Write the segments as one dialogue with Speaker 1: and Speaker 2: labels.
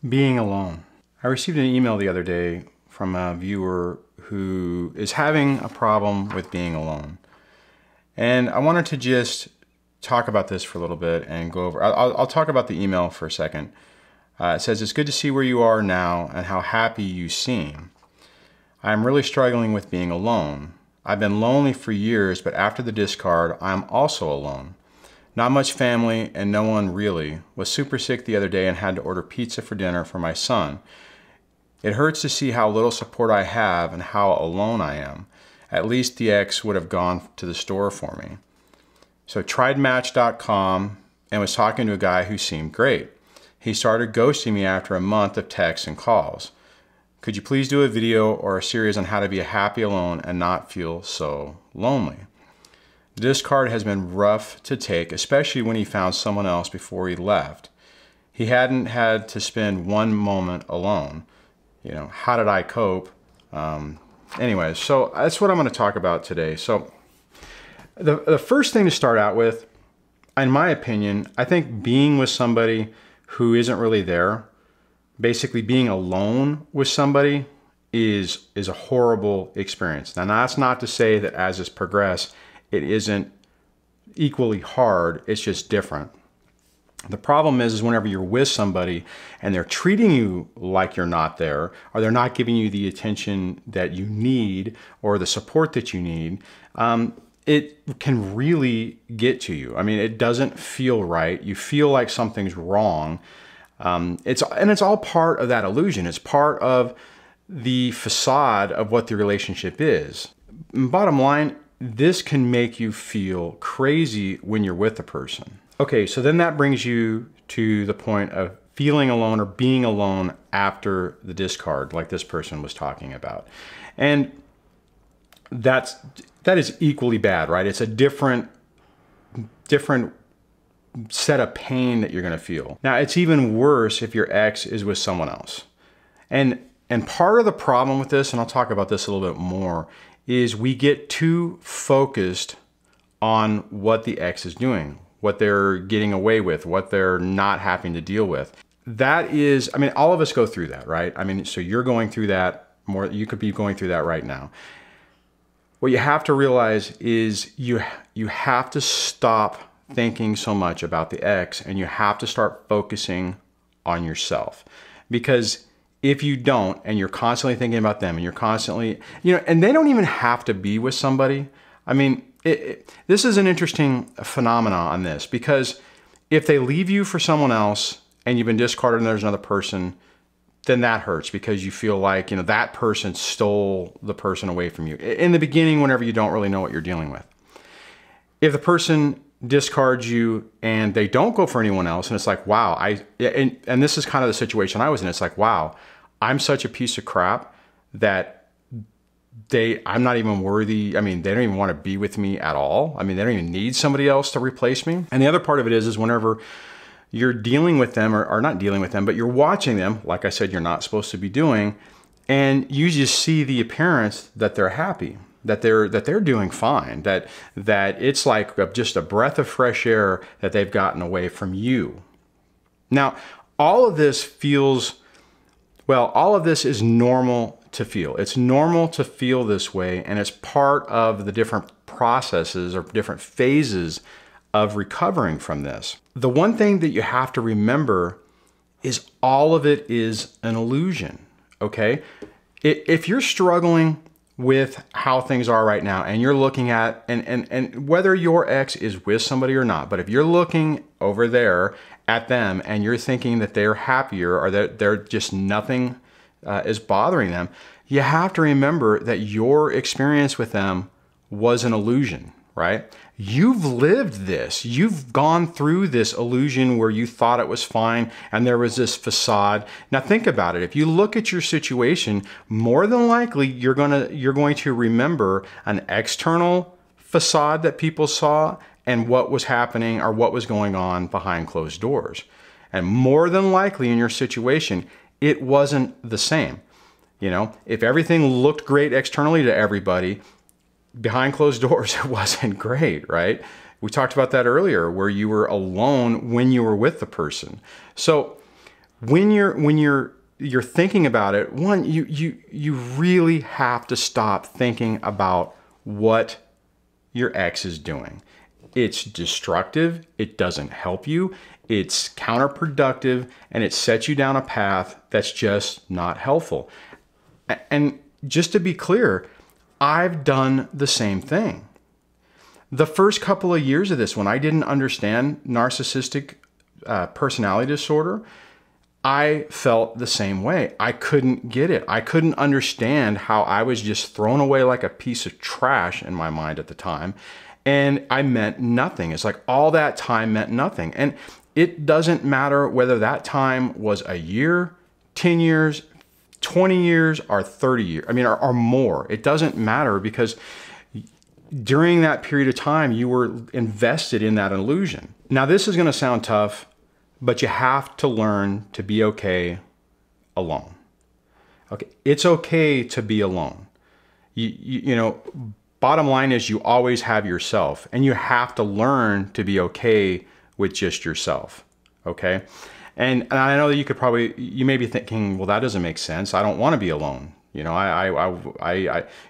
Speaker 1: Being alone. I received an email the other day from a viewer who is having a problem with being alone. And I wanted to just talk about this for a little bit and go over, I'll talk about the email for a second. It says, "It's good to see where you are now and how happy you seem. I am really struggling with being alone. I've been lonely for years, but after the discard, I'm also alone. Not much family and no one really. Was super sick the other day and had to order pizza for dinner for my son. It hurts to see how little support I have and how alone I am. At least the ex would have gone to the store for me." So tried Match.com and was talking to a guy who seemed great. He started ghosting me after a month of texts and calls. Could you please do a video or a series on how to be happy alone and not feel so lonely? The discard has been rough to take, especially when he found someone else before he left. He hadn't had to spend one moment alone. You know, how did I cope? Anyways, so that's what I'm going to talk about today. So the first thing to start out with, in my opinion, I think being with somebody who isn't really there, basically being alone with somebody is a horrible experience. Now that's not to say that as it's progressed, it isn't equally hard, it's just different. The problem is whenever you're with somebody and they're treating you like you're not there, or they're not giving you the attention that you need or the support that you need, it can really get to you. I mean, it doesn't feel right. You feel like something's wrong. It's all part of that illusion. It's part of the facade of what the relationship is. Bottom line, this can make you feel crazy when you're with a person. Okay, so then that brings you to the point of feeling alone or being alone after the discard, like this person was talking about. And that is equally bad, right? It's a different set of pain that you're gonna feel. Now, it's even worse if your ex is with someone else. And part of the problem with this, and I'll talk about this a little bit more, is we get too focused on what the ex is doing, what they're getting away with, what they're not having to deal with. That is, I mean, all of us go through that, right? I mean, so you're going through that more, you could be going through that right now. What you have to realize is you have to stop thinking so much about the ex and you have to start focusing on yourself. Because if you don't, and you're constantly thinking about them and you're constantly, you know, and they don't even have to be with somebody. I mean, this is an interesting phenomenon on this, because if they leave you for someone else and you've been discarded and there's another person, then that hurts because you feel like, you know, that person stole the person away from you. In the beginning, whenever you don't really know what you're dealing with. If the person discards you and they don't go for anyone else, and it's like, wow, and this is kind of the situation I was in. It's like, wow, I'm such a piece of crap that I'm not even worthy. I mean, they don't even want to be with me at all. I mean, they don't even need somebody else to replace me. And the other part of it is whenever you're dealing with them, or not dealing with them, but you're watching them, like I said, you're not supposed to be doing, and you just see the appearance that they're happy, that they're doing fine, that it's like just a breath of fresh air that they've gotten away from you. Now, all of this is normal to feel. It's normal to feel this way, and it's part of the different processes or different phases of recovering from this. The one thing that you have to remember is all of it is an illusion, okay? If you're struggling with how things are right now and you're looking at, and whether your ex is with somebody or not, but if you're looking over there at them and you're thinking that they're happier or that they're just nothing is bothering them, you have to remember that your experience with them was an illusion, right? You've lived this. You've gone through this illusion where you thought it was fine and there was this facade. Now think about it. If you look at your situation, more than likely you're going to remember an external facade that people saw and what was happening or what was going on behind closed doors. And more than likely in your situation, it wasn't the same. You know, if everything looked great externally to everybody, behind closed doors, it wasn't great, right? We talked about that earlier, where you were alone when you were with the person. So When you're thinking about it, one, you really have to stop thinking about what your ex is doing. It's destructive, it doesn't help you, it's counterproductive, and it sets you down a path that's just not helpful. And just to be clear, I've done the same thing. The first couple of years of this, when I didn't understand narcissistic personality disorder, I felt the same way. I couldn't get it. I couldn't understand how I was just thrown away like a piece of trash in my mind at the time. And I meant nothing. It's like all that time meant nothing. And it doesn't matter whether that time was a year, 10 years, 20 years, or 30 years. I mean, or more. It doesn't matter, because during that period of time, you were invested in that illusion. Now, this is going to sound tough, but you have to learn to be okay alone. Okay, it's okay to be alone. You know, bottom line is you always have yourself, and you have to learn to be okay with just yourself. Okay, and I know that you may be thinking, well, that doesn't make sense. I don't want to be alone. You know,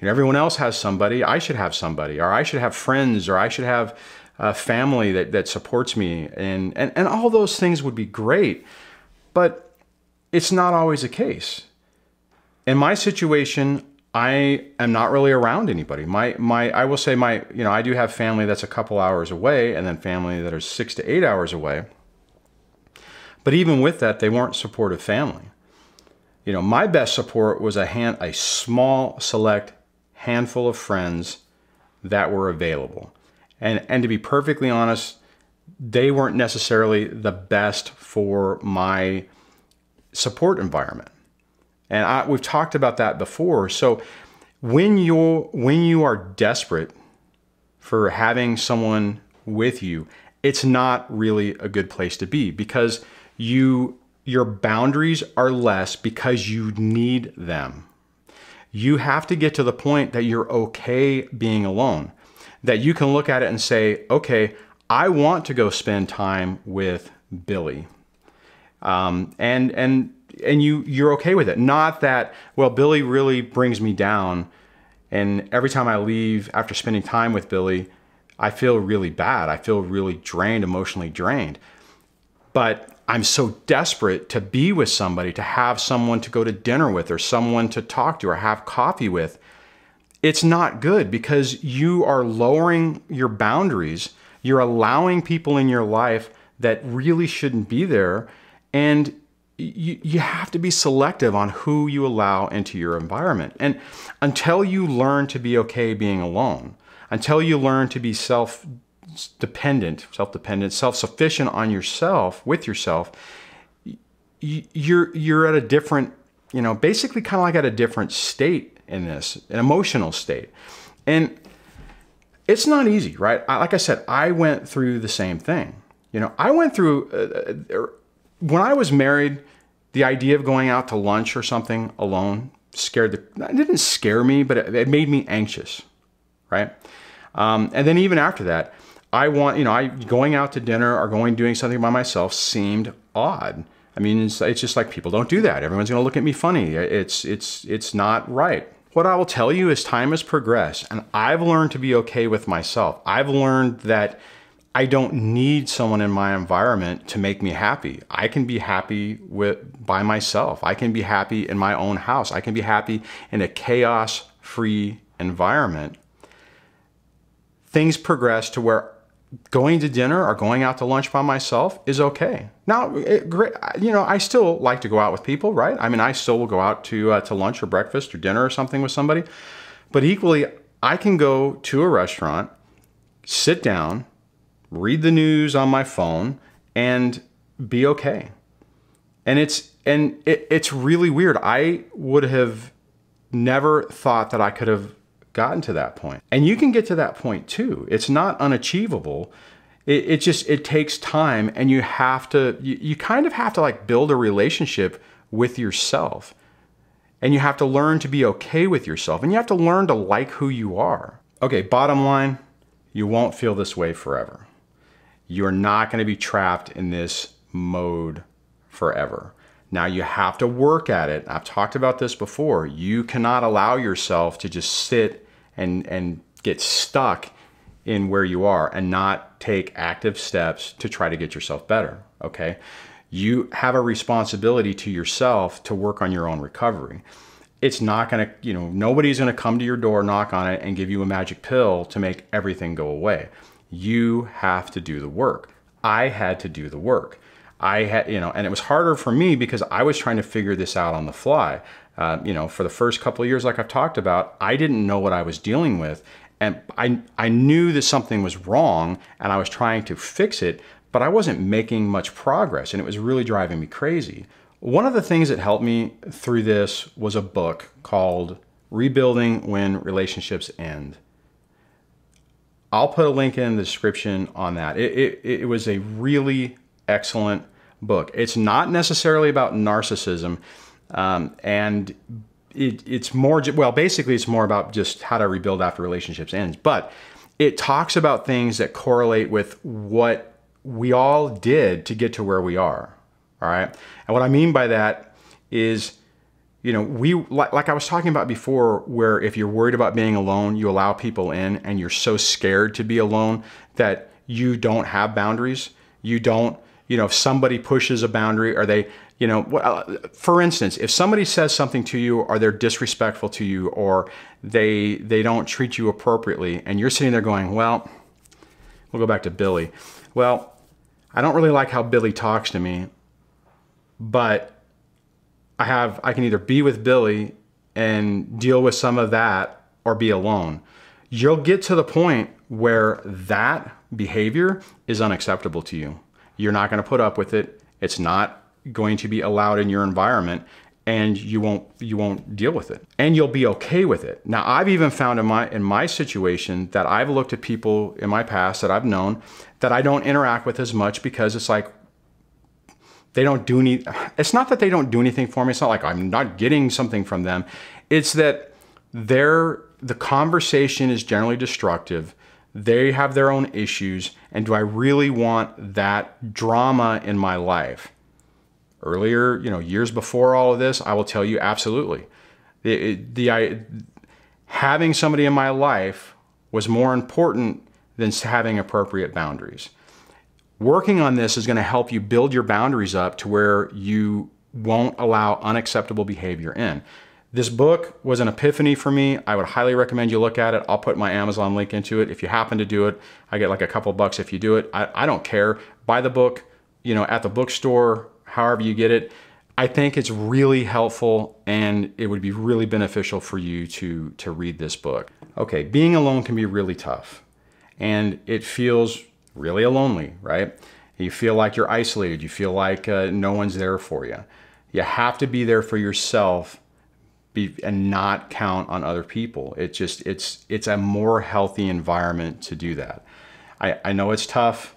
Speaker 1: everyone else has somebody. I should have somebody, or I should have friends, or I should have a family that supports me, and all those things would be great, but it's not always the case. In my situation, I am not really around anybody. I will say I do have family that's a couple hours away, and then family that are 6 to 8 hours away. But even with that, they weren't supportive family. You know, my best support was a small, select handful of friends that were available. And to be perfectly honest, they weren't necessarily the best for my support environment. And we've talked about that before. So when you are desperate for having someone with you, it's not really a good place to be, because your boundaries are less because you need them. You have to get to the point that you're okay being alone, that you can look at it and say, okay, I want to go spend time with Billy. And you're okay with it. Not that, well, Billy really brings me down, and every time I leave after spending time with Billy, I feel really bad. I feel really drained, emotionally drained. But I'm so desperate to be with somebody, to have someone to go to dinner with, or someone to talk to, or have coffee with. It's not good, because you are lowering your boundaries. You're allowing people in your life that really shouldn't be there. And you have to be selective on who you allow into your environment. And until you learn to be okay being alone, until you learn to be self-dependent, self-sufficient on yourself, with yourself, you're at a different, basically kind of like at a different state in this, an emotional state. And it's not easy, right? Like I said, I went through the same thing. I went through, when I was married, the idea of going out to lunch or something alone it didn't scare me, but it made me anxious, right? And then even after that, going out to dinner or doing something by myself seemed odd. I mean, it's just like, people don't do that. Everyone's going to look at me funny. It's not right. What I will tell you is time has progressed, and I've learned to be okay with myself. I've learned that I don't need someone in my environment to make me happy. I can be happy by myself. I can be happy in my own house. I can be happy in a chaos-free environment. Things progress to where going to dinner or going out to lunch by myself is okay. Now, I still like to go out with people, right? I mean, I still will go out to lunch or breakfast or dinner or something with somebody. But equally, I can go to a restaurant, sit down, read the news on my phone, and be okay. And it's really weird. I would have never thought that I could have gotten to that point. And you can get to that point too. It's not unachievable. It takes time, and you kind of have to like build a relationship with yourself. And you have to learn to be okay with yourself, and you have to learn to like who you are. Okay, bottom line, you won't feel this way forever. You're not going to be trapped in this mode forever. Now you have to work at it. I've talked about this before. You cannot allow yourself to just sit and get stuck in where you are and not take active steps to try to get yourself better, okay? You have a responsibility to yourself to work on your own recovery. It's not gonna, nobody's gonna come to your door, knock on it, and give you a magic pill to make everything go away. You have to do the work. I had to do the work. And it was harder for me because I was trying to figure this out on the fly. For the first couple of years, like I've talked about, I didn't know what I was dealing with. And I knew that something was wrong and I was trying to fix it, but I wasn't making much progress and it was really driving me crazy. One of the things that helped me through this was a book called Rebuilding When Relationships End. I'll put a link in the description on that. It was a really excellent book. It's not necessarily about narcissism, and it's more, well, basically it's more about just how to rebuild after relationships ends, but it talks about things that correlate with what we all did to get to where we are, all right? And what I mean by that is, like I was talking about before, where if you're worried about being alone, you allow people in and you're so scared to be alone that you don't have boundaries. You don't, if somebody pushes a boundary or they, for instance, if somebody says something to you or they're disrespectful to you or they don't treat you appropriately and you're sitting there going, well, we'll go back to Billy. Well, I don't really like how Billy talks to me, but I can either be with Billy and deal with some of that or be alone. You'll get to the point where that behavior is unacceptable to you. You're not going to put up with it. It's not going to be allowed in your environment and you won't deal with it. And you'll be okay with it. Now, I've even found in my situation that I've looked at people in my past that I've known that I don't interact with as much because it's like, it's not that they don't do anything for me. It's not like I'm not getting something from them. It's that the conversation is generally destructive. They have their own issues. And do I really want that drama in my life? Earlier, years before all of this, I will tell you absolutely. Having somebody in my life was more important than having appropriate boundaries. Working on this is going to help you build your boundaries up to where you won't allow unacceptable behavior in. This book was an epiphany for me. I would highly recommend you look at it. I'll put my Amazon link into it. If you happen to do it, I get like a couple bucks if you do it. I don't care. Buy the book, at the bookstore, however you get it. I think it's really helpful and it would be really beneficial for you to read this book. Okay, being alone can be really tough and it feels really lonely, right? You feel like you're isolated. You feel like no one's there for you. You have to be there for yourself and not count on other people. It's a more healthy environment to do that. I know it's tough,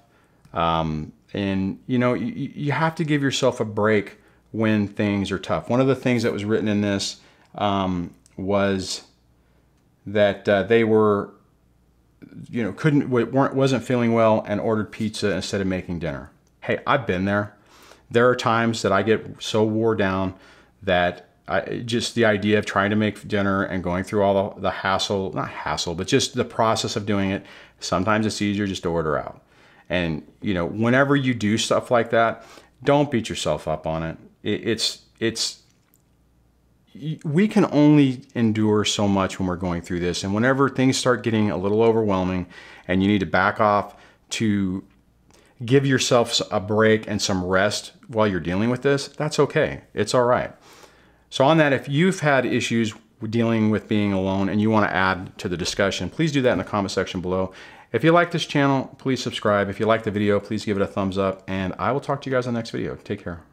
Speaker 1: and you have to give yourself a break when things are tough. One of the things that was written in this was that they were, wasn't feeling well and ordered pizza instead of making dinner. Hey, I've been there. There are times that I get so wore down that just the idea of trying to make dinner and going through all the hassle, not hassle, but just the process of doing it, sometimes it's easier just to order out. And, whenever you do stuff like that, don't beat yourself up on it. We can only endure so much when we're going through this. And whenever things start getting a little overwhelming and you need to back off to give yourself a break and some rest while you're dealing with this, that's okay. It's all right. So on that, if you've had issues dealing with being alone and you want to add to the discussion, please do that in the comment section below. If you like this channel, please subscribe. If you like the video, please give it a thumbs up, and I will talk to you guys in the next video. Take care.